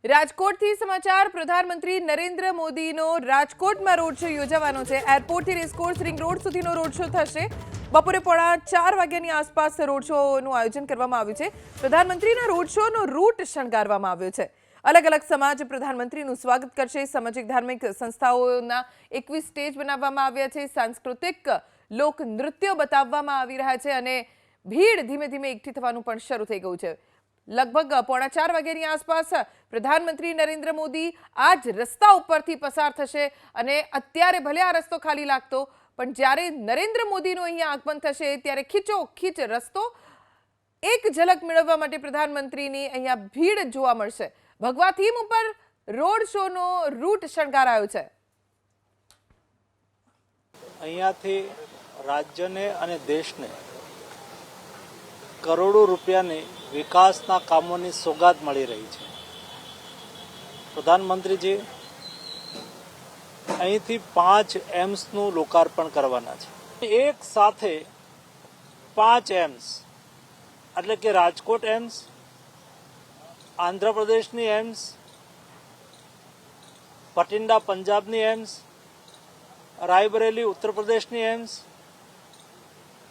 રાજકોટથી સમાચાર પ્રધાનમંત્રી નરેન્દ્ર મોદીનો રાજકોટમાં રોડ શો યોજાવાનો છે। એરપોર્ટથી રેસકોર્સ રિંગ રોડ સુધીનો રોડ શો થશે। બપોરે 4:30 વાગ્યાની આસપાસ રોડ શોનું આયોજન કરવામાં આવ્યું છે। પ્રધાનમંત્રીના રોડ શોનો રૂટ શણગારવામાં આવ્યો છે। અલગ અલગ સમાજ પ્રધાનમંત્રીનું સ્વાગત કરશે। સામાજિક ધાર્મિક સંસ્થાઓના 21 સ્ટેજ બનાવવામાં આવ્યા છે। સાંસ્કૃતિક લોક નૃત્યો બતાવવામાં આવી રહ્યા છે અને ભીડ ધીમે ધીમે એકઠી થવાનું પણ શરૂ થઈ ગયું છે। लगभग 4:15 વાગ્યાની આસપાસ પ્રધાનમંત્રી નરેન્દ્ર મોદી આજ રસ્તા ઉપરથી પસાર થશે અને અત્યારે ભલે આ રસ્તો ખાલી લાગતો પણ જ્યારે નરેન્દ્ર મોદીનું અહીંયા આગમન થશે ત્યારે ખીચોખીચ રસ્તો એક ઝલક મેળવવા માટે પ્રધાનમંત્રીની અહીંયા ભીડ જોવા મળશે। ભગવા થીમ ઉપર રોડ શોનો રૂટ શણગારાયો છે। અહીંયાથી રાજ્યને અને દેશને કરોડો રૂપિયાની વિકાસના કામોની સોગાદ મળી રહી છે। પ્રધાનમંત્રીજી અહીંથી 5 એમ્સનું લોકાર્પણ કરવાના છે। એક સાથે 5 એમ્સ એટલે કે રાજકોટ એમ્સ, આંધ્રપ્રદેશની એમ્સ, પટિંડા પંજાબની એમ્સ, રાયબરેલી ઉત્તર પ્રદેશની એમ્સ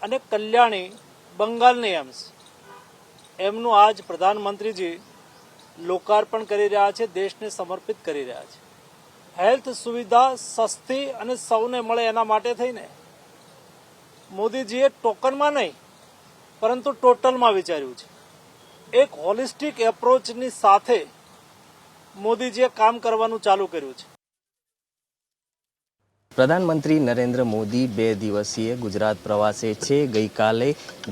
અને કલ્યાણી બંગાળની એમ્સ એમનું આજ પ્રધાનમંત્રીજી લોકાર્પણ કરી રહ્યા છે, દેશને સમર્પિત કરી રહ્યા છે। હેલ્થ સુવિધા સસ્તી અને સૌને મળે એના માટે થઈને મોદીજીએ ટોકનમાં નહીં પરંતુ ટોટલમાં વિચાર્યું છે। એક હોલિસ્ટિક એપ્રોચની સાથે મોદીજીએ કામ કરવાનું ચાલુ કર્યું છે। પ્રધાનમંત્રી નરેન્દ્ર મોદી 2 દિવસીય ગુજરાત પ્રવાસે છે। ગઈકાલે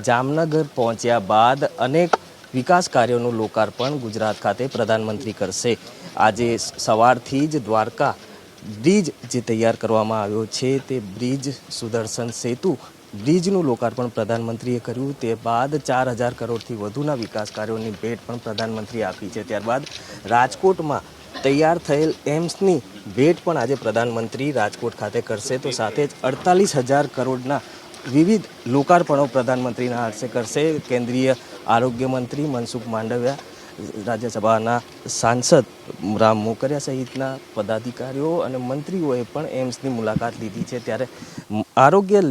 જામનગર પહોંચ્યા બાદ અનેક વિકાસ કાર્યોનું લોકાર્પણ ગુજરાત ખાતે પ્રધાનમંત્રી કરશે। આજે સવારથી જ દ્વારકા બ્રિજ જે તૈયાર કરવામાં આવ્યો છે તે બ્રિજ સુદર્શન સેતુ બ્રિજનું લોકાર્પણ પ્રધાનમંત્રીએ કર્યું। તે બાદ 4000 કરોડથી વધુના વિકાસ કાર્યોની ભેટ પણ પ્રધાનમંત્રીએ આપી છે। ત્યારબાદ રાજકોટમાં તૈયાર થયેલ એમ્સની ભેટ પણ આજે પ્રધાનમંત્રી રાજકોટ ખાતે કરશે। તો સાથે જ 48000 કરોડના વિવિધ લોકાર્પણો પ્રધાનમંત્રીના હસ્તે કરશે। કેન્દ્રીય આરોગ્ય મંત્રી મનસુખ માંડવિયા, રાજ્યસભાના સાંસદ રામ મોકરિયા સહિતના પદાધિકારીઓ અને મંત્રીઓએ પણ એમ્સની મુલાકાત લીધી છે। ત્યારે આરોગ્ય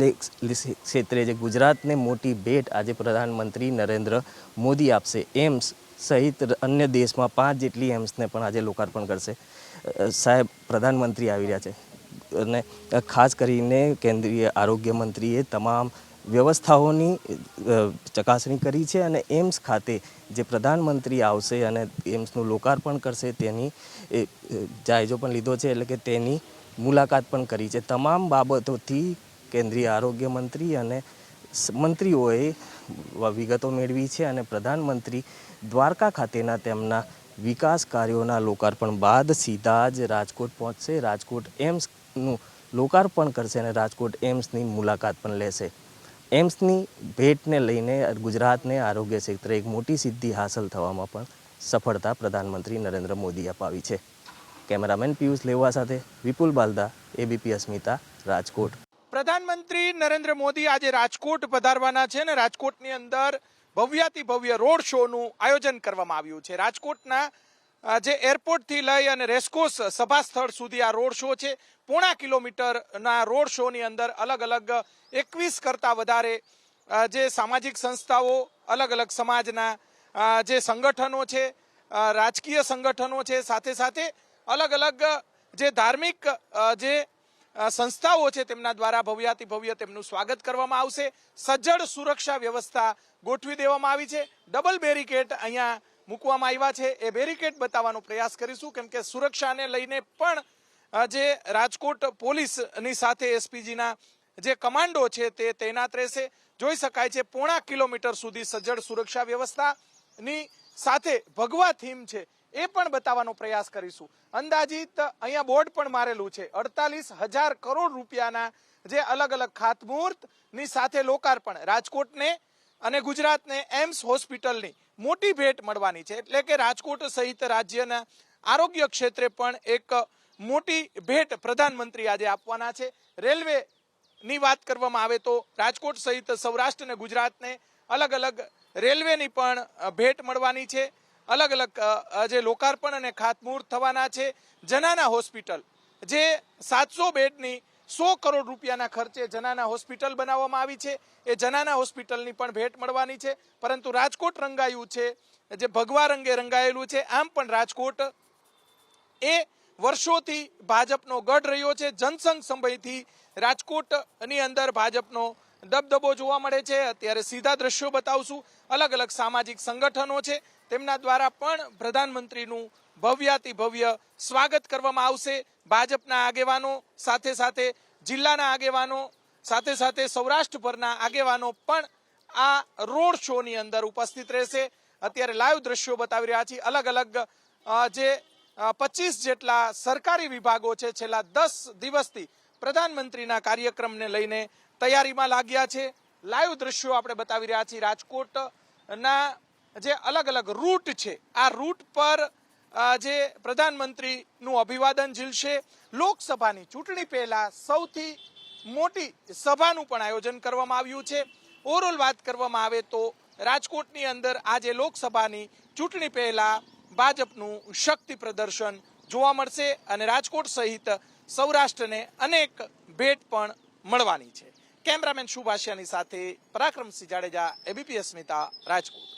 ક્ષેત્રે જે ગુજરાતને મોટી ભેટ આજે પ્રધાનમંત્રી નરેન્દ્ર મોદી આપશે। એમ્સ સહિત અન્ય દેશમાં 5 જેટલી એમ્સને પણ આજે લોકાર્પણ કરશે। સાહેબ, પ્રધાનમંત્રી આવી રહ્યા છે અને ખાસ કરીને કેન્દ્રીય આરોગ્ય મંત્રીએ તમામ વ્યવસ્થાઓની ચકાસણી કરી છે અને એમ્સ ખાતે જે પ્રધાનમંત્રી આવશે અને એમ્સનું લોકાર્પણ કરશે તેની જાયજો પણ લીધો છે, એટલે કે તેની મુલાકાત પણ કરી છે। તમામ બાબતોથી કેન્દ્રીય આરોગ્ય મંત્રી અને મંત્રીઓએ વિગતો મેળવી છે અને પ્રધાનમંત્રી દ્વારકા ખાતેના તેમના વિકાસ કાર્યોના લોકાર્પણ બાદ સીધા જ રાજકોટ પહોંચશે। રાજકોટ એમ્સનું લોકાર્પણ કરશે અને રાજકોટ એમ્સની મુલાકાત પણ લેશે। એમ્સની ભેટને લઈને ગુજરાતને આરોગ્ય ક્ષેત્રે એક મોટી સિદ્ધિ હાંસલ થવામાં પણ સફળતા પ્રધાનમંત્રી નરેન્દ્ર મોદી અપાવી છે। કેમેરામેન પિયુષ લેવા સાથે વિપુલ બાલદા, એબીપી અસ્મિતા, રાજકોટ। પ્રધાનમંત્રી નરેન્દ્ર મોદી આજે રાજકોટ પધારવાના છે અને રાજકોટની અંદર ભવ્યાતિ ભવ્ય રોડ શોનું આયોજન કરવામાં આવ્યું છે। રાજકોટના જે એરપોર્ટથી લઈ અને રેસકોર્સ સભા સ્થળ સુધી આ રોડ શો છે। 0.5 કિલોમીટરના રોડ શોની અંદર અલગ અલગ 21 કરતાં વધારે જે સામાજિક સંસ્થાઓ, અલગ અલગ સમાજના જે સંગઠનો છે, રાજકીય સંગઠનો છે, સાથે સાથે અલગ અલગ જે ધાર્મિક જે સંસ્થાઓ છે તેમના દ્વારા ભવ્યાતિ ભવ્ય તેમનું સ્વાગત કરવામાં આવશે। સજ્જડ સુરક્ષા વ્યવસ્થા ગોઠવી દેવામાં આવી છે। ડબલ બેરિકેડ અહીંયા મૂકવામાં આવ્યા છે। એ બેરિકેડ બતાવવાનો પ્રયાસ કરીશું કેમ કે સુરક્ષાને લઈને પણ જે રાજકોટ પોલીસની સાથે એસપીજીના જે કમાન્ડો છે તે તૈનાત રહેશે। જોઈ શકાય છે 0.5 કિલોમીટર સુધી સજ્જડ સુરક્ષા વ્યવસ્થાની સાથે ભગવા થીમ છે એ પણ બતાવવાનો પ્રયાસ કરીશું। અંદાજિત અહીંયા બોર્ડ પણ મારેલું છે 48000 કરોડ રૂપિયાના જે અલગ અલગ ખાતમુહૂર્તની સાથે લોકાર્પણ રાજકોટને અને ગુજરાતને એમ્સ હોસ્પિટલની મોટી ભેટ મળવાની છે। એટલે કે રાજકોટ સહિત રાજ્યના આરોગ્ય ક્ષેત્રે પણ એક મોટી ભેટ પ્રધાનમંત્રી આજે આપવાના છે। રેલવેની વાત કરવામાં આવે તો રાજકોટ સહિત સૌરાષ્ટ્ર અને ગુજરાતને અલગ અલગ રેલવેની પણ ભેટ મળવાની છે। અલગ અલગ જે લોકાર્પણ અને ખાતમુહૂર્ત થવાના છે. જનાના હોસ્પિટલ જે 700 બેડની 100 કરોડ રૂપિયાના ખર્ચે જનાના હોસ્પિટલ બનાવવામાં આવી છે, એ જનાના હોસ્પિટલની પણ ભેટ મળવાની છે. પરંતુ રાજકોટ રંગાયું છે, જે ભગવા રંગે રંગાયેલું છે. આમ પણ રાજકોટ એ વર્ષોથી ભાજપનો ગઢ રહ્યો છે. જનસંઘ સમયથી રાજકોટની અંદર ભાજપનો દબદબો જોવા મળે છે. અત્યારે સીધા દ્રશ્યો બતાવશું. અલગ અલગ સામાજિક સંગઠનો છે, તેમના દ્વારા પણ પ્રધાનમંત્રીનું ભવ્યાતિ ભવ્ય સ્વાગત કરવામાં આવશે. ભાજપના આગેવાનો સાથે સાથે જિલ્લાના આગેવાનો સાથે સાથે સૌરાષ્ટ્રભરના આગેવાનો પણ આ રોડ શોની અંદર ઉપસ્થિત રહેશે. અત્યારે લાઈવ દ્રશ્યો બતાવી રહ્યા છીએ. અલગ અલગ જે 25 જેટલા સરકારી વિભાગો છે, છેલ્લા 10 દિવસથી પ્રધાનમંત્રીના કાર્યક્રમને લઈને તૈયારીમાં લાગ્યા છે. લાઈવ દ્રશ્યો આપણે બતાવી રહ્યા છીએ. રાજકોટના જે અલગ અલગ રૂટ છે, આ રૂટ પર જે પ્રધાનમંત્રીનું અભિવાદન ઝીલશે. લોકસભાની ચૂંટણી પહેલા સૌથી મોટી સભાનું પણ આયોજન કરવામાં આવ્યું છે. ઓવરઓલ વાત કરવામાં આવે તો રાજકોટની અંદર આજે લોકસભાની ચૂંટણી પહેલા ભાજપનું શક્તિ પ્રદર્શન જોવા મળશે અને રાજકોટ સહિત સૌરાષ્ટ્રને અનેક ભેટ પણ મળવાની છે. કેમેરામેન શુભાશિયાની સાથે પરાક્રમસિંહ જાડેજા, એબીપી અસ્મિતા, રાજકોટ.